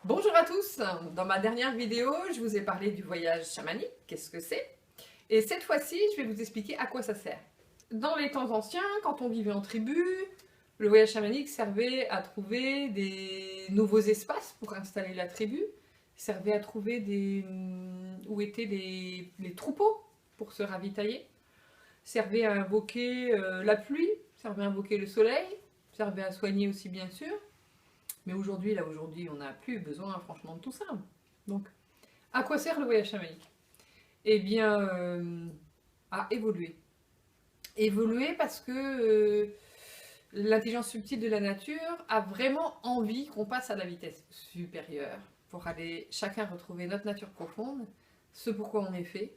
Bonjour à tous. Dans ma dernière vidéo, je vous ai parlé du voyage chamanique, qu'est-ce que c'est? Et cette fois-ci, je vais vous expliquer à quoi ça sert. Dans les temps anciens, quand on vivait en tribu, le voyage chamanique servait à trouver des nouveaux espaces pour installer la tribu, servait à trouver où étaient les troupeaux pour se ravitailler, servait à invoquer la pluie, servait à invoquer le soleil, servait à soigner aussi bien sûr. Mais aujourd'hui, on n'a plus besoin franchement de tout ça. Donc, à quoi sert le voyage chamanique? Eh bien, à évoluer. Évoluer parce que l'intelligence subtile de la nature a vraiment envie qu'on passe à la vitesse supérieure pour aller chacun retrouver notre nature profonde, ce pourquoi on est fait,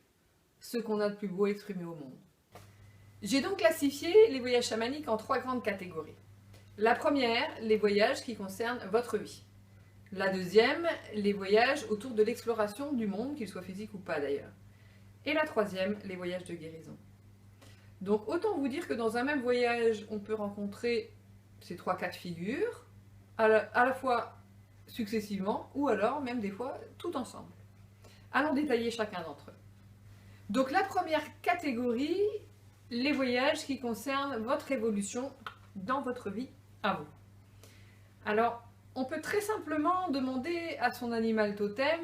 ce qu'on a de plus beau à exprimer au monde. J'ai donc classifié les voyages chamaniques en 3 grandes catégories. La première, les voyages qui concernent votre vie. La deuxième, les voyages autour de l'exploration du monde, qu'il soit physique ou pas d'ailleurs. Et la troisième, les voyages de guérison. Donc autant vous dire que dans un même voyage, on peut rencontrer ces 3 cas de figure, à la fois successivement, ou alors même des fois tout ensemble. Allons détailler chacun d'entre eux. Donc la première catégorie, les voyages qui concernent votre évolution dans votre vie à vous. Alors, on peut très simplement demander à son animal totem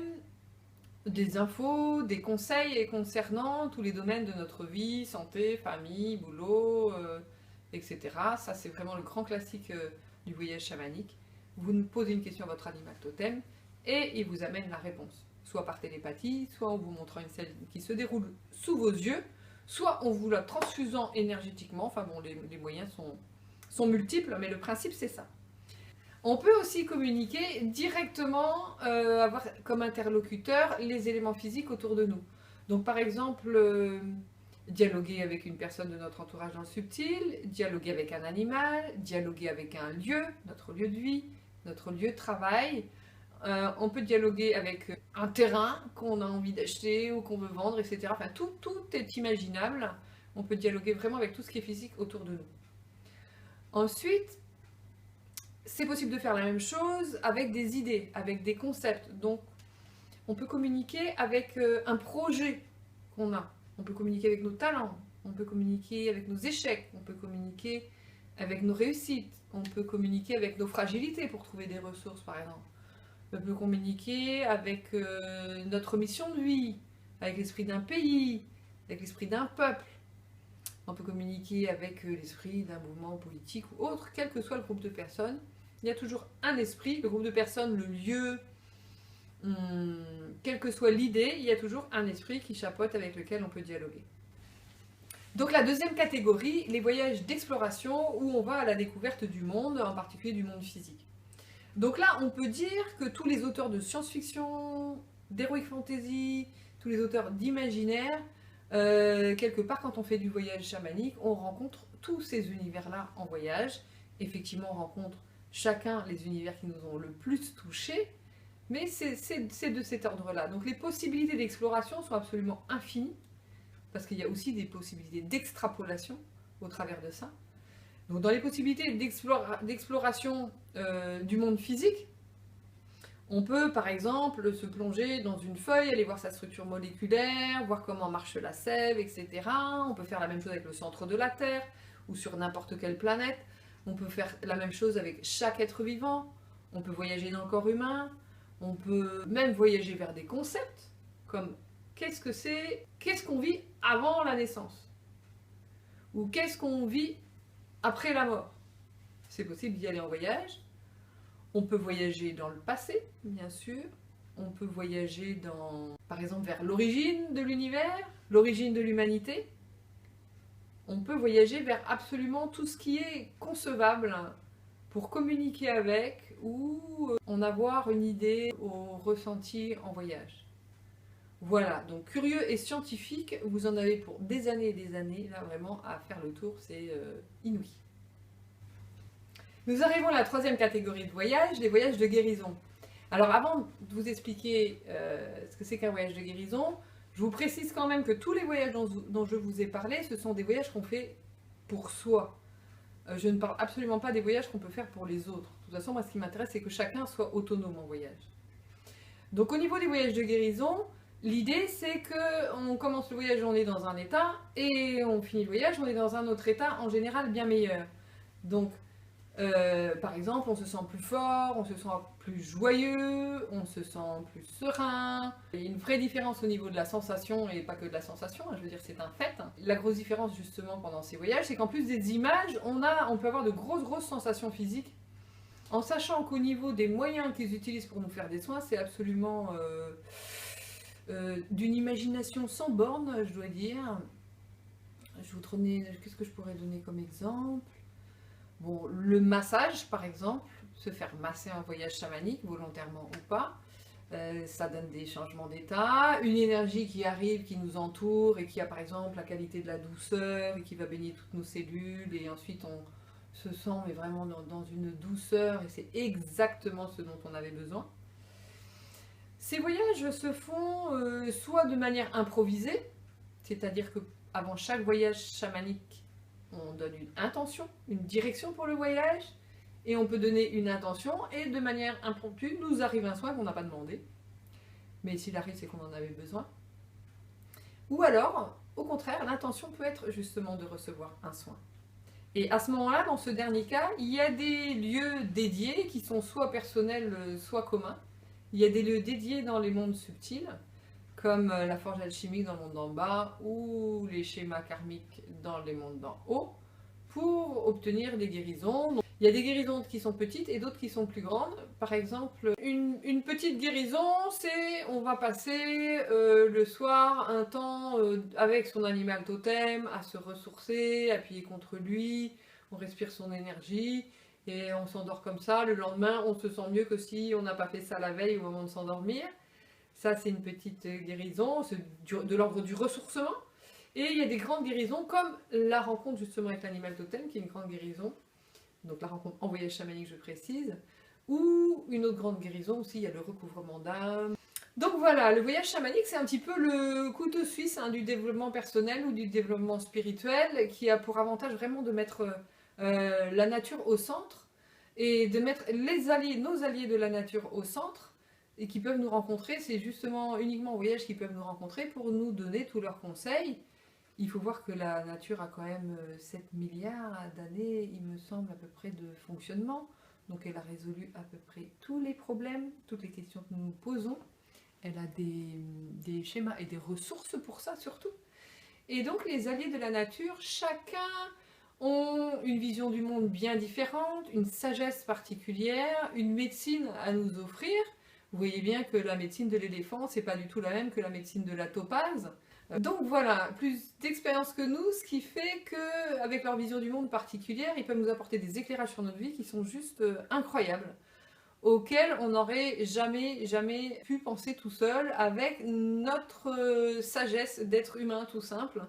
des infos, des conseils concernant tous les domaines de notre vie, santé, famille, boulot, etc. Ça, c'est vraiment le grand classique du voyage chamanique. Vous nous posez une question à votre animal totem et il vous amène la réponse. Soit par télépathie, soit en vous montrant une scène qui se déroule sous vos yeux, soit en vous la transfusant énergétiquement. Enfin bon, les moyens sont multiples, mais le principe, c'est ça. On peut aussi communiquer directement, avoir comme interlocuteur les éléments physiques autour de nous. Donc par exemple, dialoguer avec une personne de notre entourage dans le subtil, dialoguer avec un animal, dialoguer avec un lieu, notre lieu de vie, notre lieu de travail. On peut dialoguer avec un terrain qu'on a envie d'acheter ou qu'on veut vendre, etc. Enfin, tout est imaginable. On peut dialoguer vraiment avec tout ce qui est physique autour de nous. Ensuite, c'est possible de faire la même chose avec des idées, avec des concepts. Donc, on peut communiquer avec un projet qu'on a. On peut communiquer avec nos talents. On peut communiquer avec nos échecs. On peut communiquer avec nos réussites. On peut communiquer avec nos fragilités pour trouver des ressources, par exemple. On peut communiquer avec notre mission de vie, avec l'esprit d'un pays, avec l'esprit d'un peuple. On peut communiquer avec l'esprit d'un mouvement politique ou autre, quel que soit le groupe de personnes. Il y a toujours un esprit, le groupe de personnes, le lieu, quelle que soit l'idée, il y a toujours un esprit qui chapeaute avec lequel on peut dialoguer. Donc la deuxième catégorie, les voyages d'exploration où on va à la découverte du monde, en particulier du monde physique. Donc là, on peut dire que tous les auteurs de science-fiction, d'heroic fantasy, tous les auteurs d'imaginaire, quelque part quand on fait du voyage chamanique, on rencontre tous ces univers-là en voyage. Effectivement, on rencontre chacun les univers qui nous ont le plus touchés, mais c'est de cet ordre-là. Donc les possibilités d'exploration sont absolument infinies, parce qu'il y a aussi des possibilités d'extrapolation au travers de ça. Donc dans les possibilités d'exploration du monde physique, on peut par exemple se plonger dans une feuille, aller voir sa structure moléculaire, voir comment marche la sève, etc. On peut faire la même chose avec le centre de la Terre, ou sur n'importe quelle planète. On peut faire la même chose avec chaque être vivant, on peut voyager dans le corps humain, on peut même voyager vers des concepts, comme qu'est-ce que c'est, qu'est-ce qu'on vit avant la naissance, ou qu'est-ce qu'on vit après la mort. C'est possible d'y aller en voyage. On peut voyager dans le passé, bien sûr. On peut voyager par exemple, vers l'origine de l'univers, l'origine de l'humanité. On peut voyager vers absolument tout ce qui est concevable pour communiquer avec ou en avoir une idée au ressenti en voyage. Voilà, donc curieux et scientifique, vous en avez pour des années et des années, là vraiment à faire le tour, c'est inouï. Nous arrivons à la troisième catégorie de voyage, les voyages de guérison. Alors avant de vous expliquer ce que c'est qu'un voyage de guérison, je vous précise quand même que tous les voyages dont je vous ai parlé, ce sont des voyages qu'on fait pour soi. Je ne parle absolument pas des voyages qu'on peut faire pour les autres. De toute façon, moi, ce qui m'intéresse, c'est que chacun soit autonome en voyage. Donc au niveau des voyages de guérison, l'idée c'est que on commence le voyage, on est dans un état, et on finit le voyage, on est dans un autre état, en général bien meilleur. Donc par exemple, on se sent plus fort, on se sent plus joyeux, on se sent plus serein. Il y a une vraie différence au niveau de la sensation, et pas que de la sensation, je veux dire c'est un fait. La grosse différence justement pendant ces voyages, c'est qu'en plus des images, on peut avoir de grosses sensations physiques, en sachant qu'au niveau des moyens qu'ils utilisent pour nous faire des soins, c'est absolument d'une imagination sans borne, je dois dire. Je vous donner, qu'est-ce que je pourrais donner comme exemple? Bon, le massage, par exemple, se faire masser en voyage chamanique, volontairement ou pas, ça donne des changements d'état, une énergie qui arrive, qui nous entoure et qui a par exemple la qualité de la douceur et qui va baigner toutes nos cellules, et ensuite on se sent mais vraiment dans une douceur, et c'est exactement ce dont on avait besoin. Ces voyages se font soit de manière improvisée, c'est-à-dire que avant chaque voyage chamanique, on donne une intention, une direction pour le voyage, et on peut donner une intention, et de manière impromptue, nous arrive un soin qu'on n'a pas demandé. Mais s'il arrive, c'est qu'on en avait besoin. Ou alors, au contraire, l'intention peut être justement de recevoir un soin. Et à ce moment-là, dans ce dernier cas, il y a des lieux dédiés qui sont soit personnels, soit communs. Il y a des lieux dédiés dans les mondes subtils, comme la forge alchimique dans le monde d'en bas, ou les schémas karmiques dans les mondes d'en haut, pour obtenir des guérisons. Donc, il y a des guérisons qui sont petites et d'autres qui sont plus grandes. Par exemple, une petite guérison, c'est on va passer le soir un temps avec son animal totem, à se ressourcer, appuyer contre lui, on respire son énergie, et on s'endort comme ça. Le lendemain, on se sent mieux que si on n'a pas fait ça la veille au moment de s'endormir. Ça, c'est une petite guérison, c'est de l'ordre du ressourcement. Et il y a des grandes guérisons, comme la rencontre justement avec l'animal totem, qui est une grande guérison. Donc la rencontre en voyage chamanique, je précise. Ou une autre grande guérison aussi, il y a le recouvrement d'âme. Donc voilà, le voyage chamanique, c'est un petit peu le couteau suisse du développement personnel ou du développement spirituel, qui a pour avantage vraiment de mettre la nature au centre, et de mettre nos alliés de la nature au centre, et qui peuvent nous rencontrer. C'est justement uniquement au voyage qu'ils peuvent nous rencontrer pour nous donner tous leurs conseils. Il faut voir que la nature a quand même 7 milliards d'années, il me semble, à peu près de fonctionnement. Donc elle a résolu à peu près tous les problèmes, toutes les questions que nous nous posons. Elle a des schémas et des ressources pour ça surtout. Et donc les alliés de la nature, chacun ont une vision du monde bien différente, une sagesse particulière, une médecine à nous offrir. Vous voyez bien que la médecine de l'éléphant, c'est pas du tout la même que la médecine de la topaze. Donc voilà, plus d'expérience que nous, ce qui fait qu'avec leur vision du monde particulière, ils peuvent nous apporter des éclairages sur notre vie qui sont juste incroyables, auxquels on n'aurait jamais pu penser tout seul avec notre sagesse d'être humain tout simple.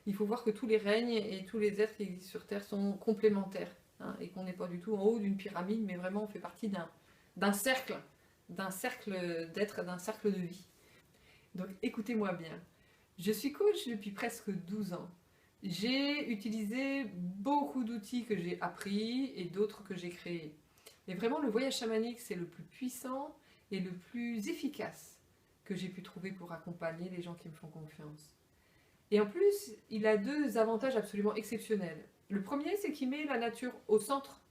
Il faut voir que tous les règnes et tous les êtres qui existent sur Terre sont complémentaires, hein, et qu'on n'est pas du tout en haut d'une pyramide, mais vraiment on fait partie d'un cercle d'êtres, d'un cercle de vie. Donc écoutez-moi bien. Je suis coach depuis presque 12 ans. J'ai utilisé beaucoup d'outils que j'ai appris et d'autres que j'ai créés. Mais vraiment, le voyage chamanique, c'est le plus puissant et le plus efficace que j'ai pu trouver pour accompagner les gens qui me font confiance. Et en plus, il a deux avantages absolument exceptionnels. Le premier, c'est qu'il met la nature au centre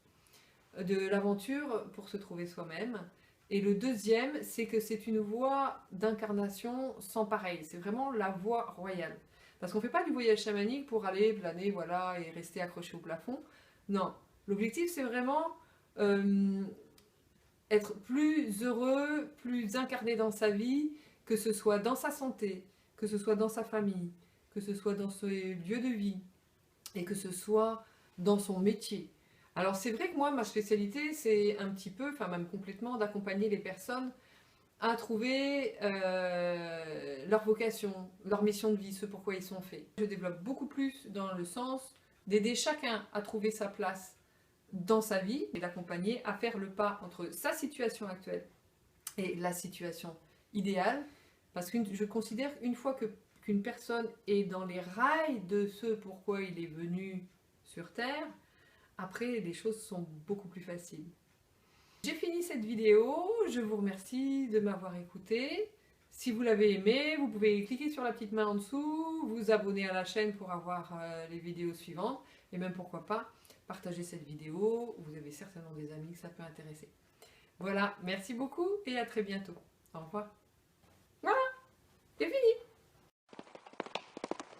de l'aventure pour se trouver soi-même. Et le deuxième, c'est que c'est une voie d'incarnation sans pareil. C'est vraiment la voie royale. Parce qu'on ne fait pas du voyage chamanique pour aller planer, voilà, et rester accroché au plafond. Non. L'objectif, c'est vraiment être plus heureux, plus incarné dans sa vie, que ce soit dans sa santé, que ce soit dans sa famille, que ce soit dans ses lieux de vie, et que ce soit dans son métier. Alors c'est vrai que moi, ma spécialité, c'est un petit peu, enfin même complètement, d'accompagner les personnes à trouver leur vocation, leur mission de vie, ce pourquoi ils sont faits. Je développe beaucoup plus dans le sens d'aider chacun à trouver sa place dans sa vie et d'accompagner à faire le pas entre sa situation actuelle et la situation idéale. Parce que je considère qu'une fois qu'une personne est dans les rails de ce pourquoi il est venu sur Terre, après les choses sont beaucoup plus faciles. J'ai fini cette vidéo, je vous remercie de m'avoir écouté. Si vous l'avez aimé, vous pouvez cliquer sur la petite main en dessous, vous abonner à la chaîne pour avoir les vidéos suivantes, et même pourquoi pas, partager cette vidéo, vous avez certainement des amis que ça peut intéresser. Voilà, merci beaucoup et à très bientôt. Au revoir. Voilà, c'est fini.